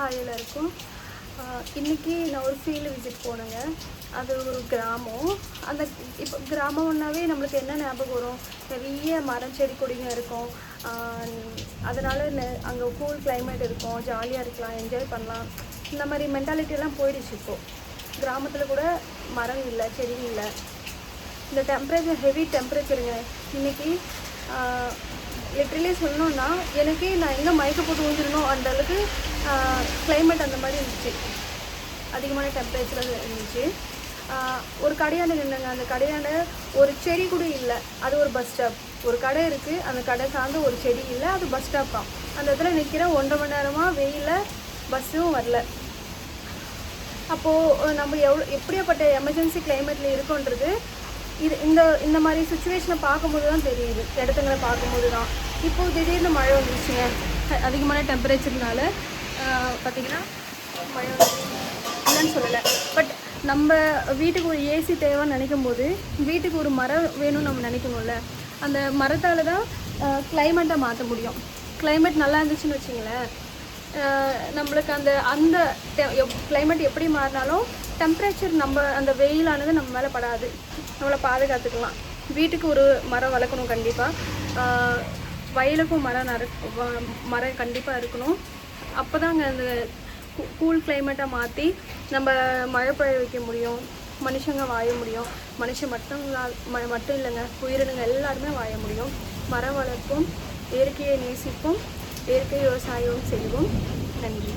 Hi எல்லாருக்கும். இன்றைக்கி நான் ஒரு ஃபீல்டு விசிட் போனேங்க. அது ஒரு கிராமம். அந்த இப்போ கிராமம்னாவே நம்மளுக்கு என்ன ஞாபகம் வரும்? நிறைய மரம் செடி கொடிங்க இருக்கும். அதனால் அங்கே கூல் கிளைமேட் இருக்கும், ஜாலியாக இருக்கலாம், என்ஜாய் பண்ணலாம். இந்த மாதிரி மென்டாலிட்டியெல்லாம் போயிடுச்சு. இப்போது கிராமத்தில் கூட மரம் இல்லை, செடி இல்லை. இந்த டெம்பரேச்சர் ஹெவி டெம்பரேச்சருங்க இன்றைக்கி. லிட்ரலி சொல்லணுன்னா எனக்கு நான் எங்கே மயக்க போட்டு ஊஞ்சிடணும் அந்த அளவுக்கு கிளைமேட் அந்த மாதிரி இருந்துச்சு. அதிகமான டெம்பரேச்சர் இருந்துச்சு. ஒரு கடையாண்ட நின்றுங்க. அந்த கடையாண்ட ஒரு செடி கூட இல்லை. அது ஒரு பஸ் ஸ்டாப். ஒரு கடை இருக்குது, அந்த கடை சார்ந்து ஒரு செடி இல்லை, அது பஸ் ஸ்டாப் தான். அந்த இடத்துல நிற்கிறேன். 1.5 மணி நேரமாக வெயிலில் பஸ்ஸும் வரல. அப்போது நம்ம எப்படியாப்பட்ட எமர்ஜென்சி கிளைமேட்டில் இருக்கோன்றது இந்த மாதிரி சுச்சுவேஷனை பார்க்கும்போது தான் தெரியுது. இடத்துங்களை பார்க்கும்போது தான். இப்போது திடீர்னு மழை வந்துருச்சுங்க. அதிகமான டெம்பரேச்சர்னால பார்த்திங்கன்னா மழை வந்து இல்லைன்னு சொல்லலை. பட் நம்ம வீட்டுக்கு ஒரு ஏசி தேவைன்னு நினைக்கும் போது வீட்டுக்கு ஒரு மரம் வேணும்னு நம்ம நினைக்கணும்ல. அந்த மரத்தால் தான் கிளைமேட்டை மாற்ற முடியும். கிளைமேட் நல்லா இருந்துச்சுன்னு வச்சிங்களேன், நம்மளுக்கு அந்த கிளைமேட் எப்படி மாறினாலும் டெம்பரேச்சர் நம்ம அந்த வெயிலானது நம்ம மேலே படாது. நம்மளை பாதுகாத்துக்கலாம். வீட்டுக்கு ஒரு மரம் வளர்க்கணும் கண்டிப்பாக. வயலுக்கும் மரம் கண்டிப்பாக இருக்கணும். அப்போ தாங்க அந்த கூல் கிளைமேட்டை மாற்றி நம்ம மழை பெய்ய வைக்க முடியும், மனுஷங்க வாழ முடியும். மனுஷன் மட்டும் இல்லைங்க, உயிரினங்க எல்லாருமே வாழ முடியும். மரம் வளர்ப்போம், இயற்கையை நேசிப்போம், இயற்கை விவசாயம் செய்வோம். நன்றி.